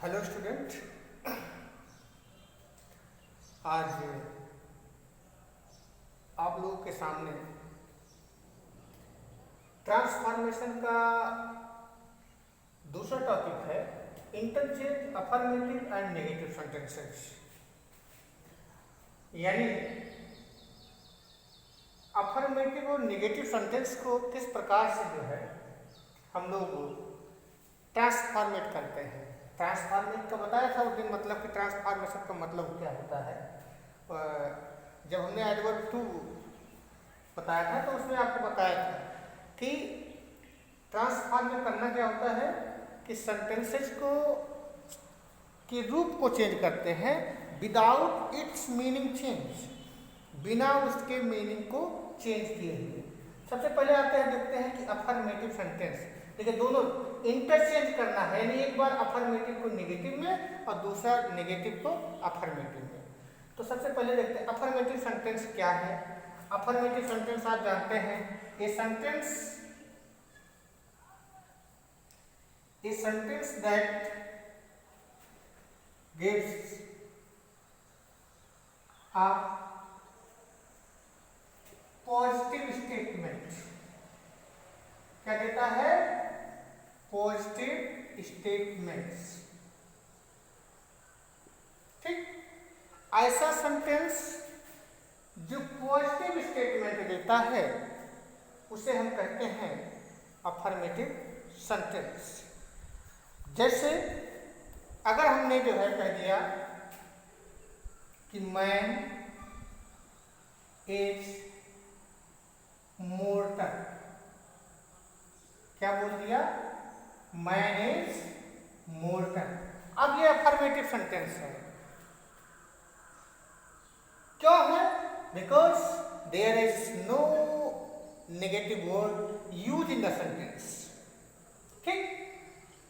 Hello student. आज आप लोगों के सामने ट्रांसफॉर्मेशन का दूसरा टॉपिक है interchange affirmative and negative sentences. यानी अफर्मेटिव और नेगेटिव सेंटेंस को किस प्रकार से जो है हम लोग ट्रांसफॉर्मेट करते हैं। ट्रांसफॉर्मेट का बताया था उस दिन, मतलब कि ट्रांसफॉर्मेशन का मतलब क्या होता है। जब हमने एडवर्ब टू बताया था तो उसमें आपको बताया था कि ट्रांसफॉर्मेट करना क्या होता है कि सेंटेंसेस को के रूप को चेंज करते हैं विदाउट इट्स मीनिंग चेंज, बिना उसके मीनिंग को चेंज किए हुए। सबसे पहले आते हैं, देखते हैं कि अफर्मेटिव सेंटेंस। देखिए दोनों इंटरचेंज करना है, यानी एक बार अफर्मेटिव को नेगेटिव में और दूसरा नेगेटिव को अफर्मेटिव में। तो सबसे पहले देखते हैं अफर्मेटिव सेंटेंस क्या है। अफर्मेटिव सेंटेंस आप जानते हैं, a sentence that gives a positive statement. क्या देता है? Positive statements. ठीक, ऐसा सेंटेंस जो पॉजिटिव स्टेटमेंट देता है उसे हम कहते हैं अफर्मेटिव सेंटेंस। जैसे अगर हमने जो है कह दिया कि मैन इज मोर्टल, क्या बोल दिया? Man is mortal. अब ये अफर्मेटिव सेंटेंस है। क्यों है? Because there is no negative word use in the sentence. ठीक,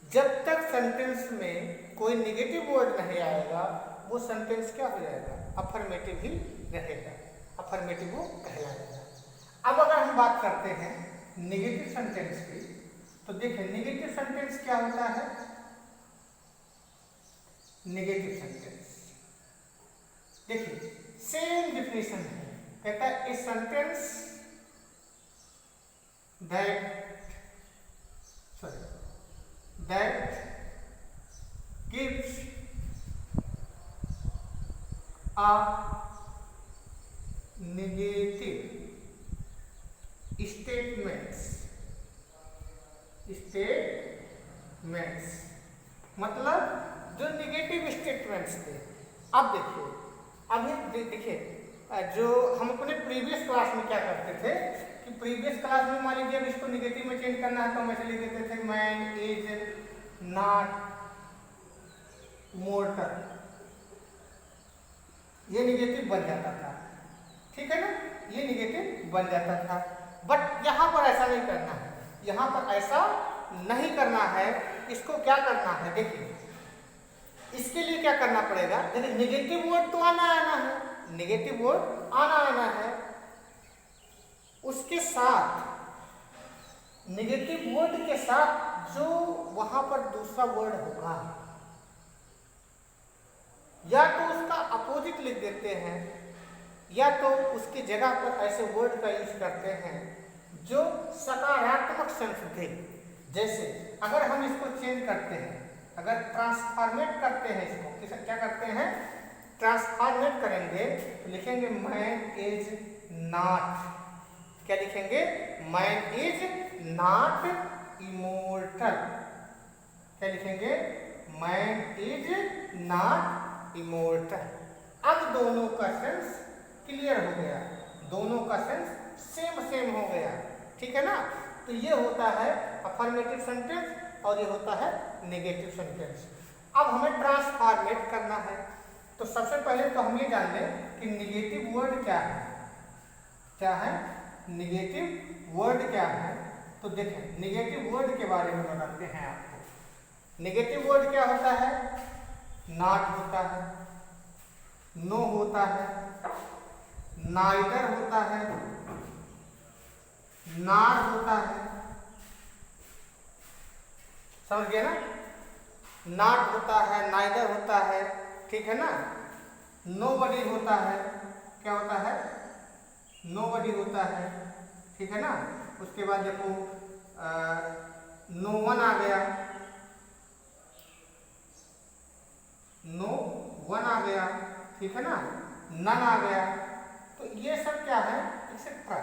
जब तक सेंटेंस में कोई नेगेटिव वर्ड नहीं आएगा वो सेंटेंस क्या हो जाएगा? अफर्मेटिव ही रहेगा, अफर्मेटिव वो कहलाएगा। अब अगर हम बात करते हैं नेगेटिव सेंटेंस की, तो देखिए नेगेटिव सेंटेंस क्या होता है। नेगेटिव सेंटेंस देखिए सेम डिफिनेशन है, कहता है a sentence that gives a negative statements मतलब जो नेगेटिव स्टेटमेंट्स थे। अब देखिए, अभी देखिए जो हम अपने प्रीवियस क्लास में क्या करते थे कि प्रीवियस क्लास में मान लीजिए अब इसको नेगेटिव में चेंज करना है तो हम ऐसे लिख देते थे मैन इज नॉट मोर्टल, ये निगेटिव बन जाता था। ठीक है ना, ये निगेटिव बन जाता था। बट यहां पर ऐसा नहीं करना है, यहां पर ऐसा नहीं करना है। इसको क्या करना है? देखिए इसके लिए क्या करना पड़ेगा? देखिए निगेटिव वर्ड तो आना है, नेगेटिव वर्ड आना है। उसके साथ नेगेटिव वर्ड के साथ जो वहां पर दूसरा वर्ड होगा या तो उसका अपोजिट लिख देते हैं या तो उसकी जगह पर ऐसे वर्ड का यूज करते हैं जो सकारात्मक सेंस दे। जैसे अगर हम इसको चेंज करते हैं, अगर ट्रांसफॉर्मेट करते हैं, इसको क्या करते हैं? ट्रांसफॉर्मेट करेंगे तो लिखेंगे मैन इज नॉट, क्या लिखेंगे? Man is not immortal. क्या लिखेंगे? Man is not immortal. अब दोनों का सेंस क्लियर हो गया, दोनों का सेंस सेम हो गया। ठीक है ना, तो ये होता है अफर्मेटिव सेंटेंस और ये होता है नेगेटिव सेंटेंस। अब हमें ट्रांसफॉर्मेट करना है तो सबसे पहले तो हम ये जान लें कि नेगेटिव वर्ड क्या है। क्या है नेगेटिव वर्ड? क्या है तो देखें नेगेटिव वर्ड के बारे में बताते हैं आपको। नेगेटिव वर्ड क्या होता है? नॉट होता है, नो होता है, नाइदर होता है, नार होता है। समझ गए ना? नॉट होता है, नाइदर होता है, ठीक है ना, नोबडी होता है, क्या होता है, नोबडी होता है, ठीक है ना। उसके बाद देखो नो वन आ गया, नो वन आ गया, ठीक है ना, नन आ गया। तो ये सब क्या है, एक्सेट्रा,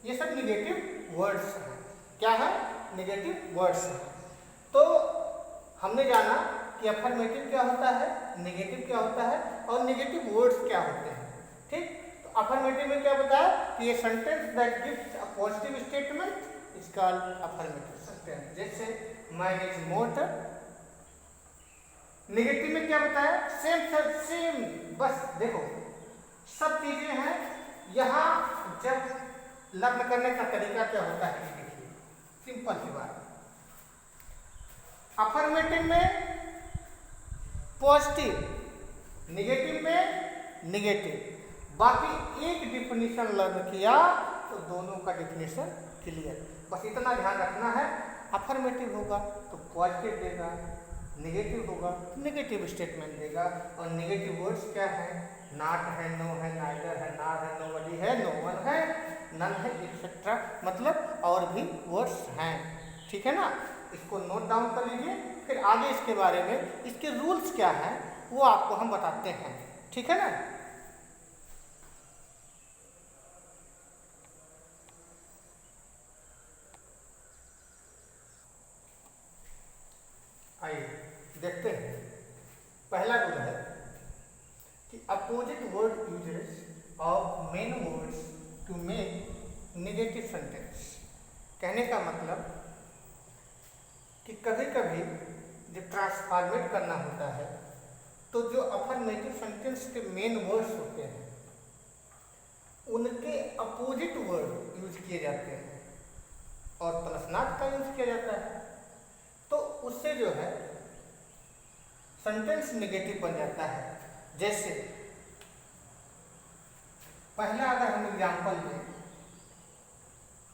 ये सब निगेटिव वर्ड्स हैं। क्या है, निगेटिव वर्ड्स हैं। तो हमने जाना कि अफर्मेटिव क्या होता है, नेगेटिव क्या होता है और नेगेटिव वर्ड्स क्या होते हैं, ठीक। तो अफर्मेटिव में क्या बताया कि ये sentence that gives a positive statement is called affirmative sentence, जैसे मैन इज मोटर। नेगेटिव में क्या बताया, सेम, बस देखो सब चीजें हैं। यहाँ जब लर्न करने का तरीका क्या होता है, देखिए सिंपल सी बात। अफर्मेटिव में पॉजिटिव, नेगेटिव में नेगेटिव, बाकी एक डिफिनीशन लर्न किया तो दोनों का डिफिनीशन क्लियर। बस इतना ध्यान रखना है, अफर्मेटिव होगा तो पॉजिटिव देगा, नेगेटिव होगा तो नेगेटिव स्टेटमेंट देगा। और नेगेटिव वर्ड्स क्या है, नॉट है, नो है, नाइदर है, नार है, नोबडी है, नो वन है, नन है, एक्सेट्रा, मतलब और भी वर्ड्स हैं, ठीक है ना। इसको नोट डाउन कर लीजिए, फिर आगे इसके बारे में इसके रूल्स क्या है वो आपको हम बताते हैं, ठीक है ना। आइए देखते हैं। पहला रूल है कि opposite word uses of main words to make negative sentence. कहने का मतलब कि कभी कभी जब ट्रांसफॉर्मेट करना होता है तो जो अफर्मेटिव सेंटेंस के मेन वर्ड्स होते हैं उनके अपोजिट वर्ड यूज किए जाते हैं और प्लस नॉट का यूज किया जाता है। तो उससे जो है सेंटेंस नेगेटिव बन जाता है। जैसे पहला अगर हम एग्जाम्पल लें,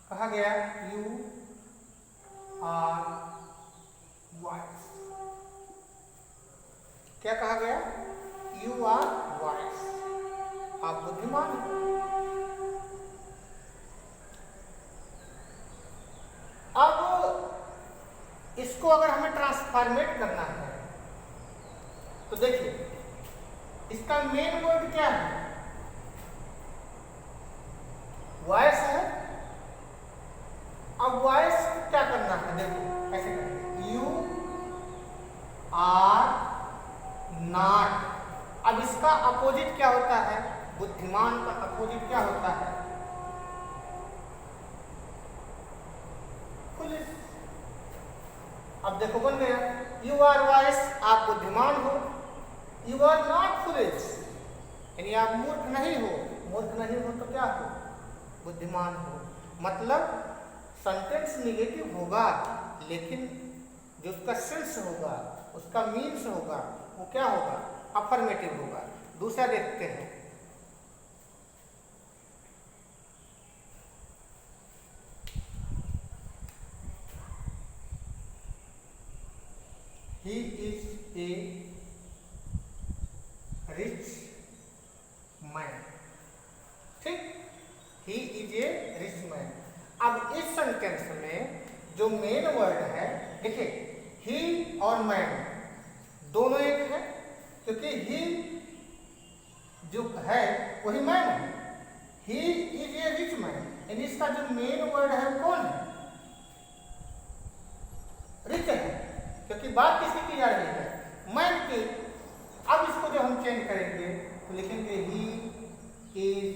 कहा गया यू आर वाइस। क्या कहा गया, यू आर वाइस, आप बुद्धिमान हो। अब इसको अगर हमें ट्रांसफॉर्मेट करना है तो देखिए इसका मेन वर्ड क्या है, वॉइस है। अब वॉइस क्या करना है, देखो ऐसे करेंगे, यू आर नॉट। अब इसका अपोजिट क्या होता है, बुद्धिमान का अपोजिट क्या होता है, फुलिश। अब देखो बन गया, यू आर वाइस, आप बुद्धिमान हो, यू आर नॉट फुलिश, यानी आप मूर्ख नहीं हो। मूर्ख नहीं हो तो क्या हो, बुद्धिमान हो। मतलब सेंटेंस निगेटिव होगा लेकिन जो उसका सेंस होगा, उसका मीन्स होगा, वो क्या होगा, अफर्मेटिव होगा। दूसरा देखते हैं, he is a rich man, ठीक, he is a rich man. अब इस सेंटेंस में जो मेन वर्ड है, देखिए ही और मैन दोनों एक है, क्योंकि ही जो है वही मैन है। ही इज ए रिच मैन, यानी इसका जो मेन वर्ड है वो कौन है, रिच है, क्योंकि बात किसी की जा रही है, मैन की। अब इसको जो हम चेंज करेंगे तो लिखेंगे ही इज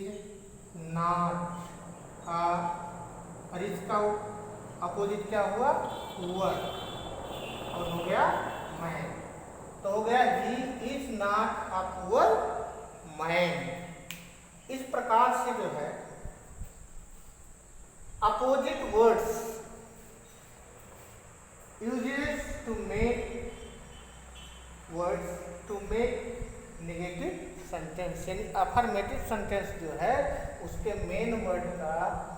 नॉट और इसका अपोजिट क्या हुआ, वर्ड, और हो गया मैन। तो हो गया he is not a poor man. इस प्रकार से जो है opposite words uses to make words to make negative sentence, यानी अफर्मेटिव सेंटेंस जो है उसके मेन वर्ड का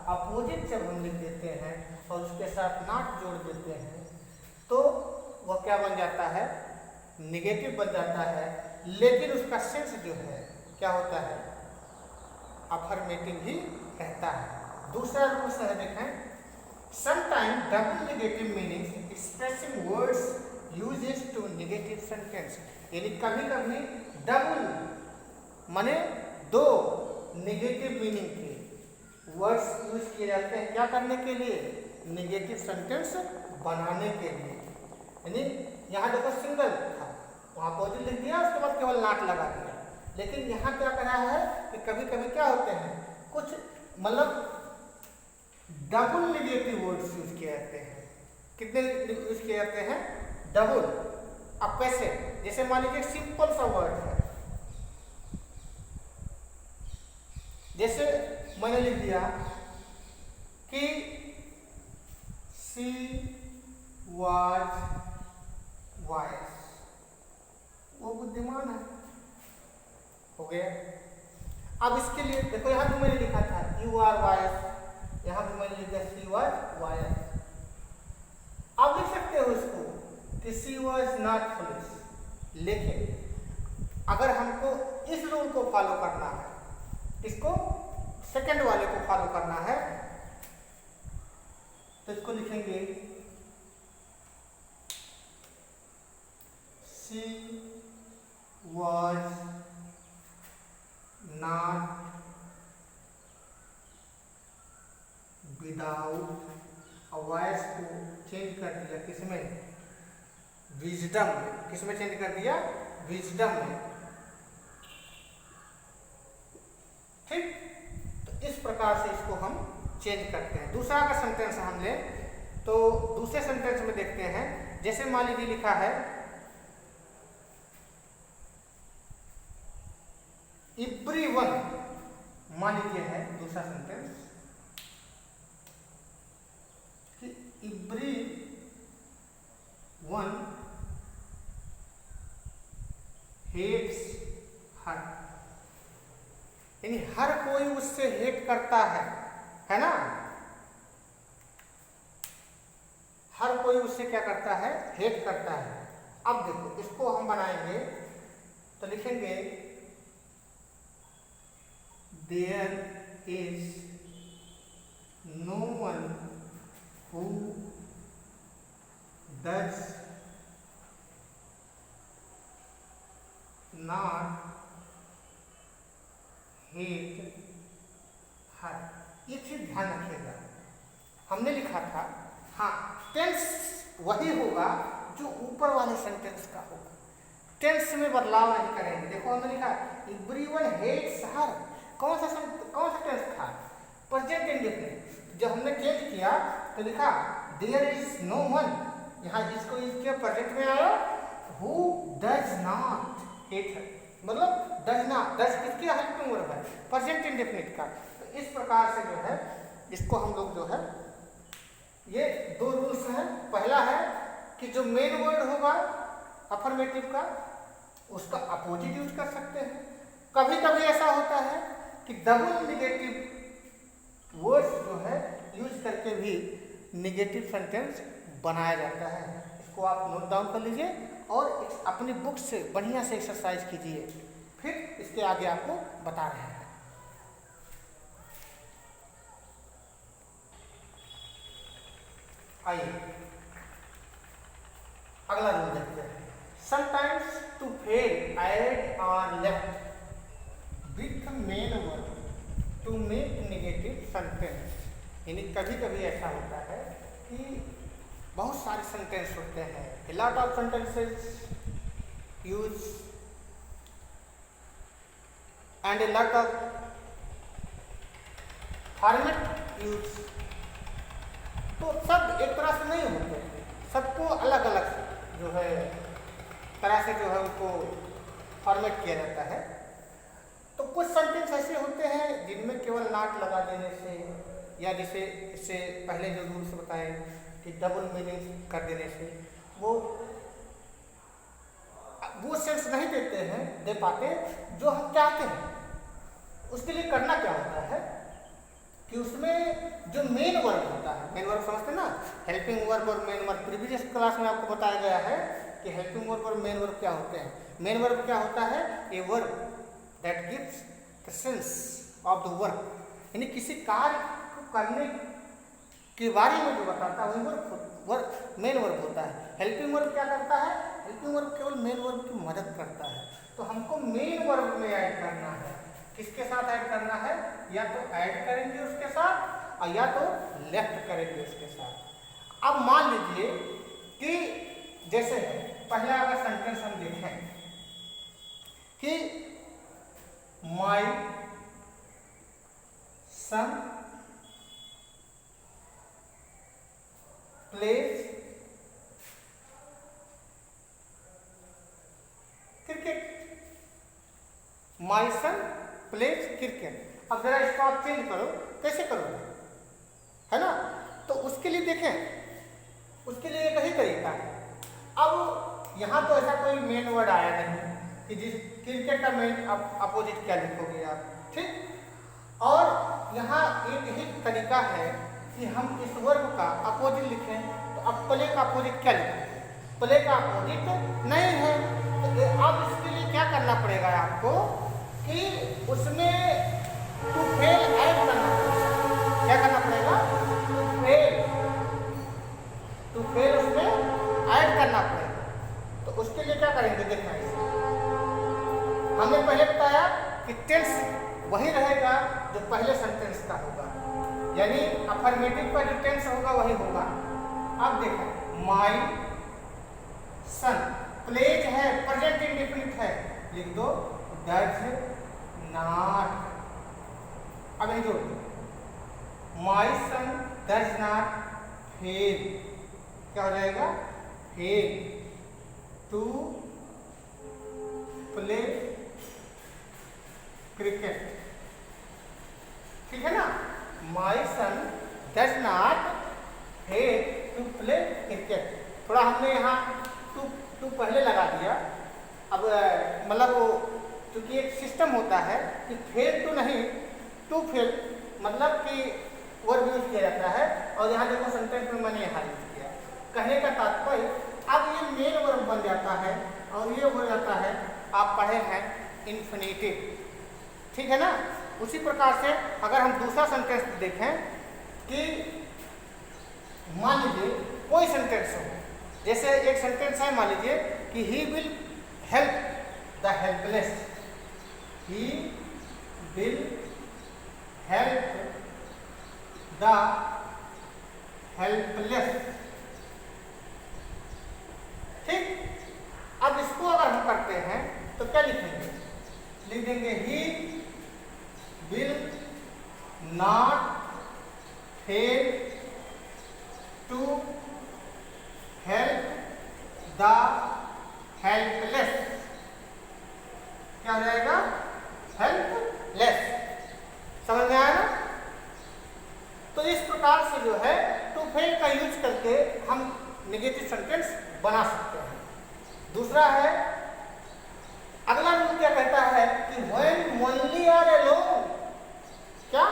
अपोजिट जब हम लिख देते हैं और उसके साथ नॉट जोड़ देते हैं तो वह क्या बन जाता है, निगेटिव बन जाता है, लेकिन उसका सेंस जो है क्या होता है, अफर्मेटिव ही रहता है। दूसरा रूल्स है, देखें, sometime double negative meanings expressing words uses to negative sentence, यानी कभी कभी डबल माने दो नेगेटिव मीनिंग के वर्ड्स यूज किए जाते हैं, क्या करने के लिए, नेगेटिव सेंटेंस बनाने के लिए। यानी यहाँ देखो सिंगल था, वहाँ पॉजिटिव लिख दिया, उसके बाद केवल नॉट लगा दिया, लेकिन यहाँ क्या करा है कि कभी कभी क्या होते हैं, कुछ मतलब डबल नेगेटिव वर्ड्स यूज किए जाते हैं। कितने यूज किए जाते हैं, डबल। अब कैसे, जैसे मान लीजिए सिंपल सा वर्ड है, जैसे मैंने लिख दिया कि शी वाज वाइस, वो बुद्धिमान है, हो गया। अब इसके लिए देखो, यहाँ भी मैंने लिखा था यू आर वाइस, यहाँ भी मैंने लिखा शी वाज वाइस। अब लिख सकते हो इसको कि शी वाज नॉट फुलिश, लेकिन अगर हमको इस रूल को फॉलो करना है, इसको सेकंड वाले को फॉलो करना है, तो इसको लिखेंगे she was not without, voice को चेंज कर दिया किसमें, विजडम में। किसमें चेंज कर दिया, विजडम में। ठीक, तो इस प्रकार से इसको हम चेंज करते हैं। दूसरा का सेंटेंस हम लें तो दूसरे सेंटेंस में देखते हैं, जैसे मान लीजिए लिखा है एवरीवन, मान लीजिए है दूसरा सेंटेंस कि एवरीवन हेट्स हर, यानी हर कोई उससे हेट करता है ना, हर कोई उससे क्या करता है, हेट करता है। अब देखो इसको हम बनाएंगे तो लिखेंगे there is no one who does not hate her. ये चीज ध्यान रखिएगा, हमने लिखा था, हाँ टेंस वही होगा जो ऊपर वाले सेंटेंस का होगा, टेंस में बदलाव नहीं करेंगे। देखो हमने लिखा एवरीवन हेट्स हर, कौन सा टेंस था, प्रेजेंट इंडेफिनिट। जब हमने चेंज किया तो लिखा देयर इज नो वन, यहाँ जिसको यूज किया प्रेजेंट में आया, हु डज नॉट हेट हर, मतलब डज नॉट, डज किसके हेल्पिंग वर्ब है, प्रेजेंट इंडेफिनिट का। तो इस प्रकार से जो है इसको हम लोग जो है, ये दो रूल्स हैं। पहला है कि जो मेन वर्ड होगा अफर्मेटिव का, उसका अपोजिट यूज कर सकते हैं। कभी कभी ऐसा होता है कि डबल नेगेटिव वर्ड्स जो है यूज करके भी नेगेटिव सेंटेंस बनाया जाता है। इसको आप नोट डाउन कर लीजिए और अपनी बुक से बढ़िया से एक्सरसाइज कीजिए, फिर इसके आगे आपको बता रहे हैं। आइए अगला रूल देखते हैं। समटाइम्स टू फेल ऐड और left with main word to make negative sentence, यानी कभी कभी ऐसा होता है कि बहुत सारे सेंटेंस होते हैं, a lot of sentences use and a lot of format use, तो सब एक तरह से नहीं होते, सबको अलग अलग जो है तरह से जो है उनको फॉर्मेट किया जाता है। तो कुछ सेंटेंस ऐसे होते हैं जिनमें केवल नॉट लगा देने से, या जैसे इससे पहले जो रूल्स बताए कि डबल मीनिंग कर देने से वो सेंस नहीं देते हैं, दे पाते जो हम चाहते हैं। उसके लिए करना क्या होता है, कि उसमें जो मेन वर्ब होता है, मेन वर्ब समझते हैं ना, हेल्पिंग वर्ब और मेन वर्ब। प्रीवियस क्लास में आपको बताया गया है कि हेल्पिंग वर्ब और मेन वर्ब क्या होते हैं। मेन वर्ब क्या होता है? A verb that gives the sense of the work, यानी किसी कार्य को करने के बारे में जो बताता है वही वर्ब मेन वर्ब होता है। हेल्पिंग वर्ब क्या करता है? हेल्पिंग वर्ब केवल मेन वर्ब की मदद करता है। तो हमको मेन वर्ब में ऐड करना है। किसके साथ ऐड करना है? या तो ऐड करेंगे उसके साथ और या तो लेफ्ट करेंगे उसके साथ। अब मान लीजिए कि जैसे पहला अगर सेंटेंस हम देखें कि my son pledge cricket, my son pledge cricket. अब जरा इसको आप चेंज करो, कैसे करोगे, है ना? तो उसके लिए देखें, उसके लिए एक ही तरीका है। अब यहाँ तो ऐसा कोई मेन वर्ड आया नहीं कि जिस क्रिकेट का मेन अपोजिट क्या लिखोगे आप, ठीक। और यहाँ एक ही तरीका है कि हम इस वर्ग का अपोजिट लिखें। तो अब प्ले का अपोजिट क्या लिखेंगे? प्ले का अपोजिट नहीं है। तो अब इसके लिए क्या करना पड़ेगा आपको कि उसमें टू फेल ऐड करना पड़ेगा। क्या करना पड़ेगा? टू फेल उसमें ऐड करना पड़ेगा। तो उसके लिए क्या करेंगे? देखना, हमने पहले बताया कि टेंस वही रहेगा जो पहले सेंटेंस का होगा, यानी अफर्मेटिव का जो टेंस होगा वही होगा। अब देखो, माय सन प्लेज है, प्रेजेंट इंडेफिनिट है, लिख दो डज नॉट। अब ये जोड़ दो, my son does not fail, क्या हो जाएगा? फेल टू प्ले क्रिकेट, ठीक है ना? My son does not fail to play cricket. थोड़ा हमने यहाँ टू पहले लगा दिया। अब मतलब वो क्योंकि एक सिस्टम होता है कि फेल टू नहीं, टू फेल मतलब कि वर्ब यूज किया जाता है। और यहाँ देखो सेंटेंस में मैंने यहाँ यूज किया। कहने का तात्पर्य अब ये मेन वर्ब बन जाता है और ये हो जाता है, आप पढ़े हैं, इन्फिनेटिव, ठीक है ना? उसी प्रकार से अगर हम दूसरा सेंटेंस देखें कि मान लीजिए कोई सेंटेंस हो, जैसे एक सेंटेंस है, मान लीजिए कि he will help the helpless, he will help the helpless, ठीक। अब इसको अगर हम करते हैं तो क्या लिखेंगे? लिख देंगे he will not fail to help the helpless, क्या हो जाएगा? हेल्पलेस। समझ में आया ना? तो इस प्रकार से जो है टू फेल का यूज करके हम नेगेटिव सेंटेंस बना सकते हैं। दूसरा है, अगला रूल क्या कहता है कि when only or alone, क्या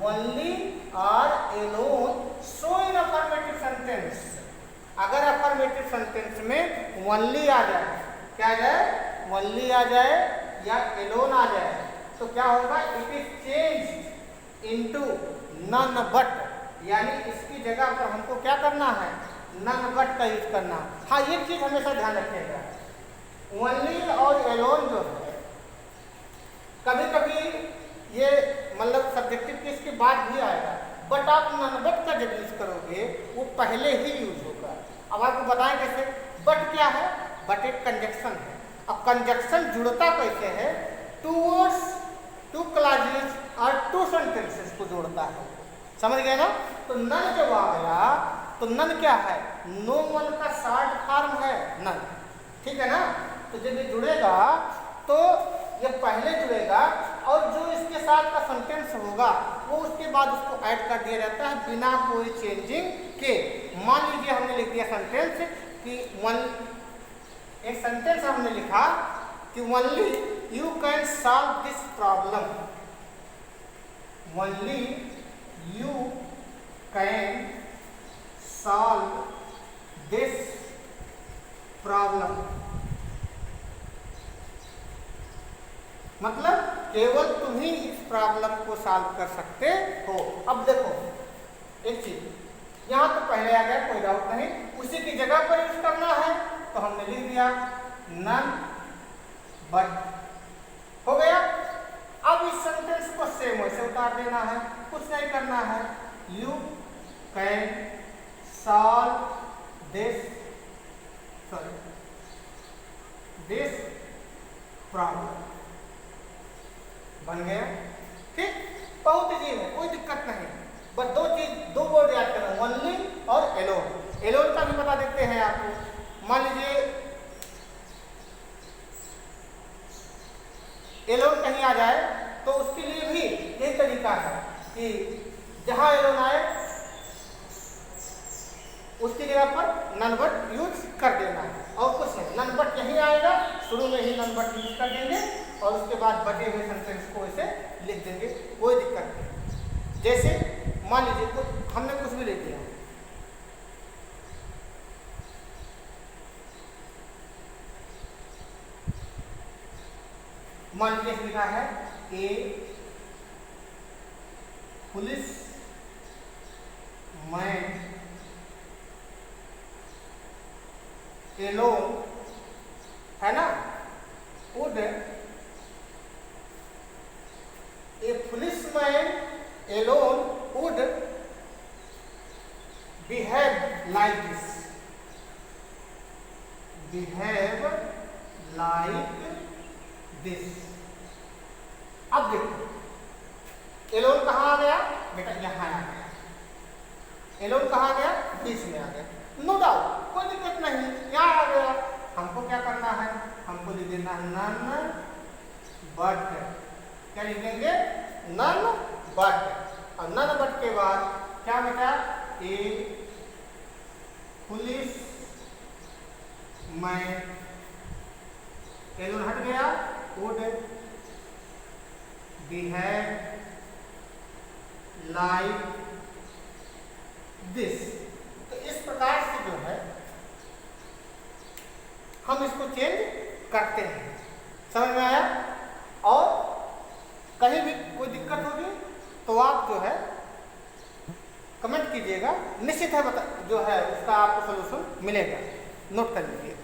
only or alone show in affirmative sentence। अगर अफर्मेटिव सेंटेंस में only आ जाए, क्या आ जाए? only आ जाए या alone आ जाए तो क्या होगा? It is change into none but, यानी इसकी जगह पर हमको क्या करना है? नन बट का यूज करना। हाँ, एक चीज हमेशा ध्यान रखिएगा, ओनली और एलोन जो है कभी कभी ये मतलब सब्जेक्टिव केस के बाद भी आएगा, बट आप नन बट का जब यूज करोगे वो पहले ही यूज होगा। अब आपको बताएं कैसे। बट क्या है? बट एक कंजक्शन है। अब कंजक्शन जुड़ता कैसे है? टू वर्ड्स, टू क्लॉजेस और टू सेंटेंसेस को जोड़ता है। समझ गए ना? तो नन जब आ गया तो नन क्या है? नो वन का शॉर्ट फॉर्म है नन, ठीक है ना? तो जब ये जुड़ेगा तो ये पहले जुड़ेगा और जो इसके साथ का सेंटेंस होगा वो उसके बाद उसको ऐड कर दिया जाता है बिना कोई चेंजिंग के। मान लीजिए हमने लिख दिया सेंटेंस कि एक सेंटेंस हमने लिखा कि only you can solve this problem, only you can solve this problem। मतलब केवल तुम ही इस प्रॉब्लम को सॉल्व कर सकते हो। अब देखो एक चीज, यहाँ तो पहले आ गया, कोई डाउट नहीं, उसी की जगह पर यूज करना है तो हमने लिख दिया नन बट, हो गया। अब इस सेंटेंस को सेम वैसे उतार देना है, कुछ नहीं करना है। You can solve this problem, बन गया। ठीक, बहुत इजी है, कोई दिक्कत नहीं। बस दो वर्ड याद करना, ओनली और एलोन। एलोन का भी बता देते हैं आपको। मान लीजिए एलोन कहीं आ जाए तो उसके लिए भी यही तरीका है कि जहां एलोन आए उसकी जगह पर नन बट यूज कर देना है, और कुछ नहीं। नन बट यही आएगा, शुरू में ही नन बट यूज कर देंगे और उसके बाद बचे हुए सेंटेंस को ऐसे लिख देंगे, कोई दिक्कत नहीं। जैसे मान लीजिए हमने कुछ भी लिख दिया, मान लीजिए लिखा है ए पुलिस मैन एलोन, है ना, would a policeman alone would behave like this, behave like this. अब देखो एलोन कहाँ आ गया बेटा, यहाँ आ गया। एलोन कहाँ आ गया, बीच में आ गया, नो डाउट, कोई दिक्कत नहीं, यहाँ आ गया। हमको क्या करना है, हमको लिख देना है नन बट। क्या लिखेंगे, नन बट। और नन बट के बाद क्या बेटा, ए पुलिस मैन, एलोन हट गया, वुड बिहेव लाइक दिस। तो इस प्रकार से जो है हम इसको चेंज करते हैं। समझ में आया? और कहीं भी कोई दिक्कत होगी तो आप जो है कमेंट कीजिएगा, निश्चित है जो है उसका आपको सलूशन मिलेगा, नोट कर लीजिए।